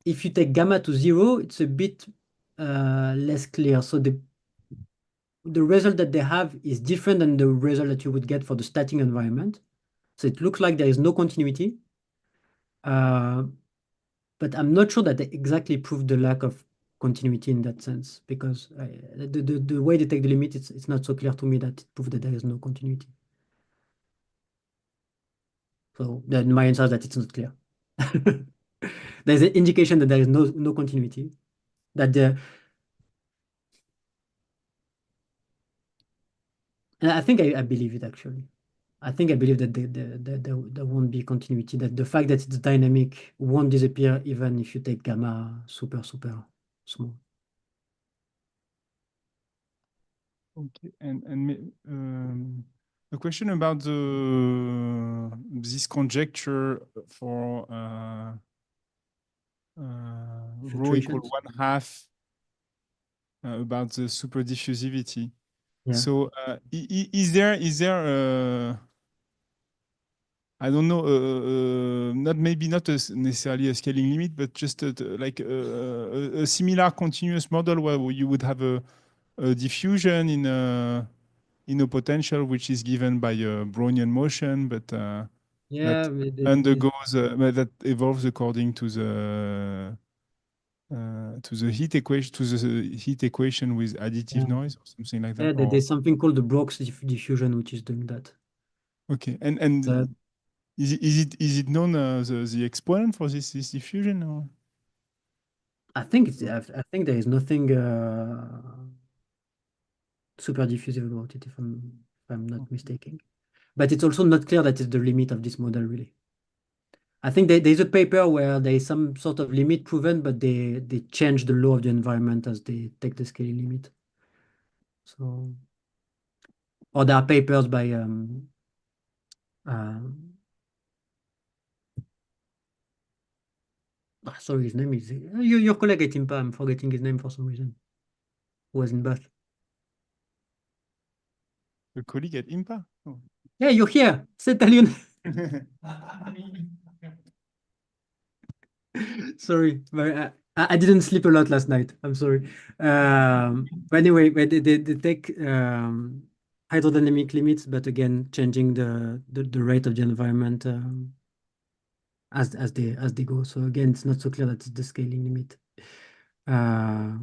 If you take gamma to 0, it's a bit less clear. So the result that they have is different than the result that you would get for the static environment. So it looks like there is no continuity. But I'm not sure that they exactly prove the lack of continuity in that sense, because the way they take the limit, it's not so clear to me that it proves that there is no continuity. So then my answer is that it's not clear. There's an indication that there is no continuity. And I think I believe it actually. I think I believe that there won't be continuity, that the fact that it's dynamic won't disappear even if you take gamma super small. Okay, and a question about this conjecture for rho equal Fluctuations. 1/2 about the super diffusivity. Yeah. So is there I don't know, maybe not necessarily a scaling limit, but just like a similar continuous model where you would have a diffusion in a potential which is given by a Brownian motion, but Yeah, that undergoes that evolves according to the heat equation with additive noise or something like that. Yeah, there's something called the Brooks diffusion, which is doing that. Okay, and is it known the exponent for this diffusion? Or? I think there is nothing super diffusive about it, if I'm not mistaken. But it's also not clear that it's the limit of this model, really. I think there's a paper where there is some sort of limit proven, but they change the law of the environment as they take the scaling limit. So, or there are papers by sorry, his name is your colleague at IMPA. I'm forgetting his name for some reason. Who was in Bath? A colleague at IMPA? Oh. Yeah, you're here. C'est Italian. Sorry, but I didn't sleep a lot last night. I'm sorry. But anyway, they take hydrodynamic limits, but again, changing the rate of the environment as they go. So again, it's not so clear that it's the scaling limit. The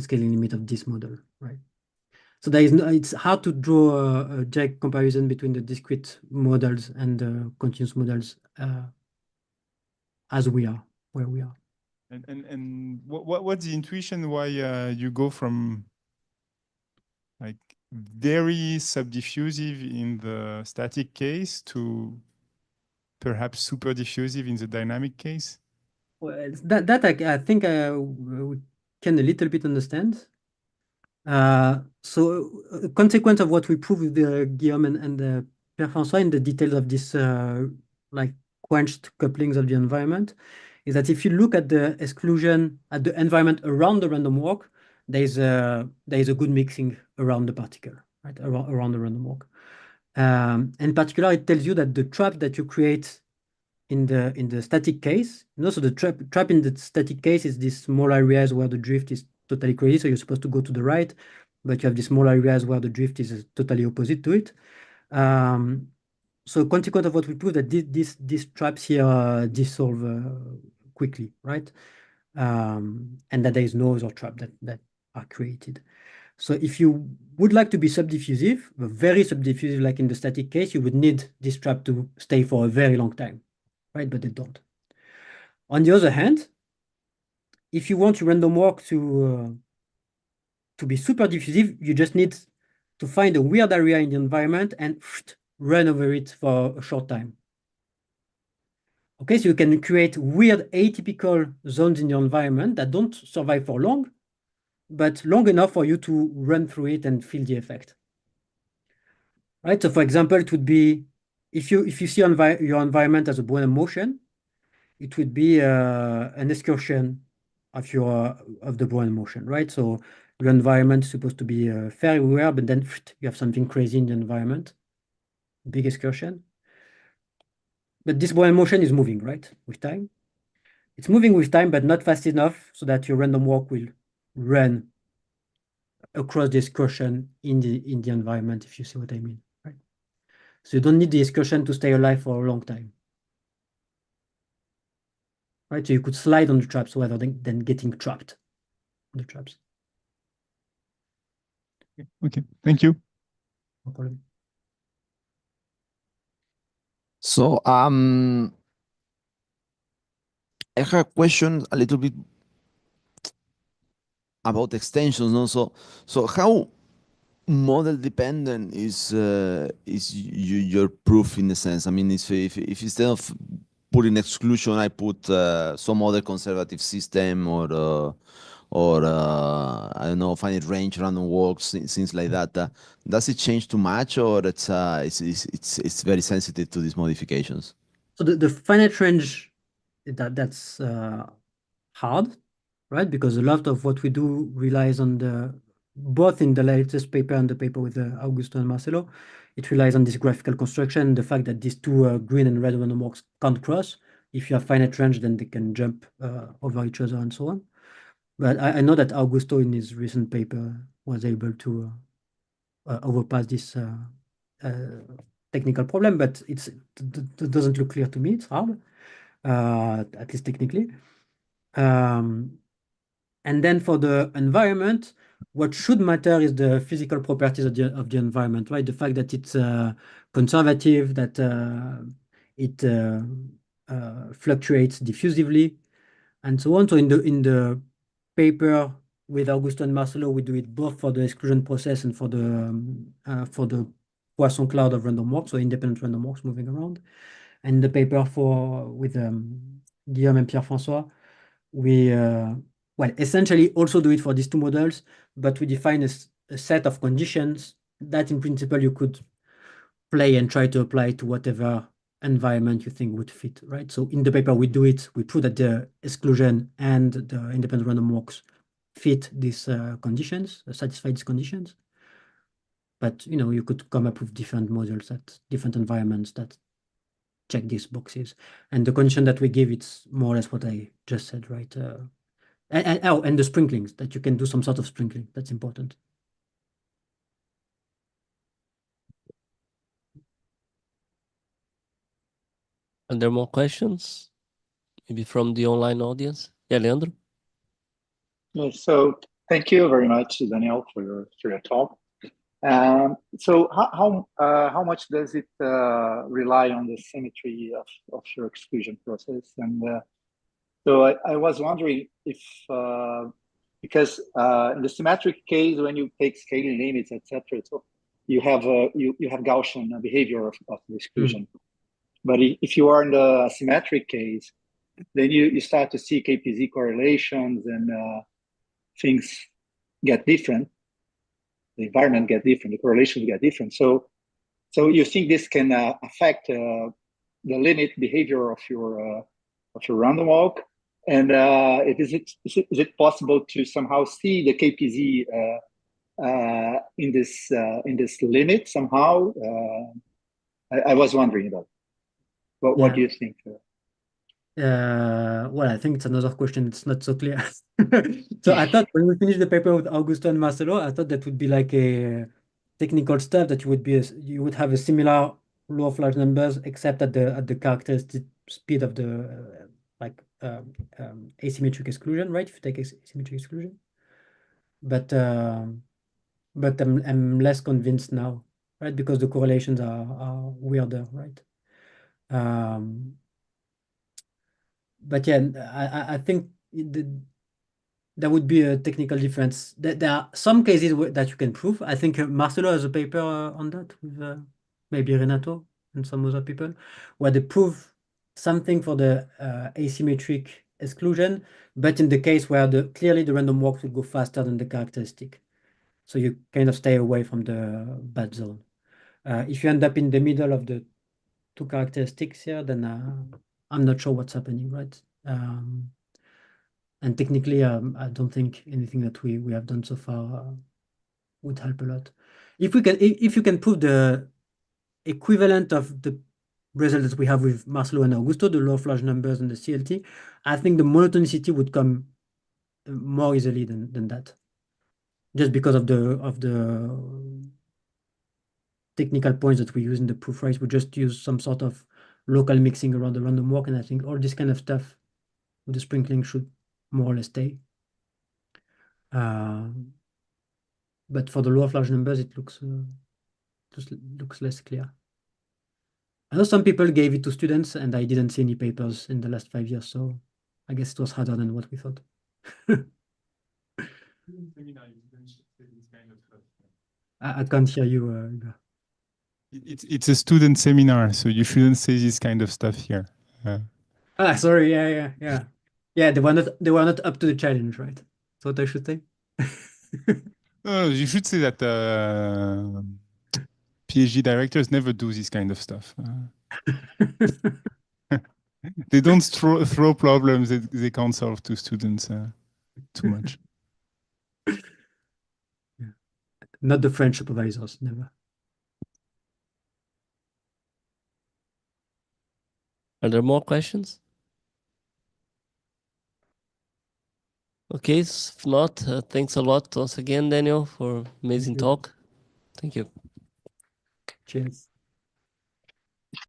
scaling limit of this model, right? So there is no, it's hard to draw a direct comparison between the discrete models and the continuous models as we are, where we are. And what's the intuition why you go from like very subdiffusive in the static case to perhaps super diffusive in the dynamic case? Well, that I think we can a little bit understand. So a consequence of what we proved with Guillaume and Pierre-François in the details of this like quenched couplings of the environment is that if you look at the exclusion at the environment around the random walk, there is a good mixing around the particle, right? Around the random walk. In particular, it tells you that the trap that you create in the static case, so the trap in the static case is these small areas where the drift is totally crazy. So you're supposed to go to the right, but you have these small areas where the drift is totally opposite to it. So consequence of what we proved that these traps here dissolve quickly, right? And that there is no other trap that are created. So if you would like to be subdiffusive, very subdiffusive, like in the static case, you would need this trap to stay for a very long time, right? But they don't. On the other hand, if you want your random walk to be super diffusive, you just need to find a weird area in the environment and run over it for a short time. Okay, so you can create weird atypical zones in your environment that don't survive for long, but long enough for you to run through it and feel the effect. Right, so for example, it would be if you see your environment as a Brownian motion, it would be an excursion of the Brownian motion, right? So your environment is supposed to be fairly weird, but then you have something crazy in the environment, big excursion. But this Brownian motion is moving, right, with time. It's moving with time, but not fast enough so that your random walk will run across the excursion in the environment, if you see what I mean, right? So you don't need the excursion to stay alive for a long time. Right, so you could slide on the traps rather than getting trapped on the traps. Okay, thank you. No problem. So I have a question a little bit about extensions. No? So how model dependent is your proof in a sense? I mean, if instead of putting exclusion, I put some other conservative system or I don't know, finite range, random walks, things like that. Does it change too much, or it's very sensitive to these modifications? So the finite range that's hard, right? Because a lot of what we do relies on both in the latest paper and the paper with Augusto and Marcelo, it relies on this graphical construction, the fact that these two green and red random walks can't cross. If you have finite range, then they can jump over each other and so on. But I know that Augusto in his recent paper was able to overpass this technical problem, but it doesn't look clear to me. It's hard, at least technically. And then for the environment, what should matter is the physical properties of the environment, right? The fact that it's conservative, that it fluctuates diffusively, and so on. So in the paper with Augusto and Marcelo, we do it both for the exclusion process and for the Poisson cloud of random walks, so independent random walks moving around. And the paper with Guillaume and Pierre-François, we well, essentially also do it for these two models, but we define a set of conditions that in principle you could play and try to apply to whatever environment you think would fit, right? So in the paper we do it, we prove that the exclusion and the independent random walks fit these conditions, satisfy these conditions. But you could come up with different models at different environments that check these boxes. And the condition that we give, it's more or less what I just said, right? And the sprinklings, that you can do some sort of sprinkling. That's important. Are there more questions? Maybe from the online audience? Yeah, Leandro? Yes, so thank you very much, Daniel, for your talk. So how much does it rely on the symmetry of your exclusion process? And so I was wondering if, because in the symmetric case, when you take scaling limits, etc., so you have Gaussian behavior of the exclusion. But if you are in the symmetric case, then you start to see KPZ correlations and things get different. The environment get different, the correlations get different. So you think this can affect the limit behavior of your random walk? And is it possible to somehow see the KPZ in this limit somehow? I was wondering about what do you think? Well, I think it's another question. It's not so clear. So I thought when we finished the paper with Augusto and Marcelo, I thought that would be like a technical stuff that you would have a similar law of large numbers, except at the characteristic speed of the asymmetric exclusion, right? If you take asymmetric exclusion, but I'm less convinced now, right? Because the correlations are weirder, right? But yeah, I think there would be a technical difference. There are some cases that you can prove. I think Marcelo has a paper on that with maybe Renato and some other people, where they prove something for the asymmetric exclusion, but in the case where clearly the random walks will go faster than the characteristic. So you kind of stay away from the bad zone. If you end up in the middle of the two characteristics here, then I'm not sure what's happening, right? And technically, I don't think anything that we have done so far would help a lot. If you can prove the equivalent of the results that we have with Marcelo and Augusto, the law of large numbers and the CLT, I think the monotonicity would come more easily than that, just because of the technical points that we use in the proof, right? We just use some sort of local mixing around the random walk, and I think all this kind of stuff with the sprinkling should more or less stay. But for the law of large numbers, it looks less clear. I know some people gave it to students, and I didn't see any papers in the last 5 years, so I guess it was harder than what we thought. I can't hear you, Igor. It's a student seminar, so you shouldn't say this kind of stuff here. Sorry. Yeah. They were not up to the challenge, right? That's what I should say. No, you should say that PhD directors never do this kind of stuff. They don't throw problems that they can't solve to students too much. Yeah. Not the French supervisors, never. Are there more questions? Okay, if not, thanks a lot once again, Daniel, for amazing talk. Thank you. Cheers.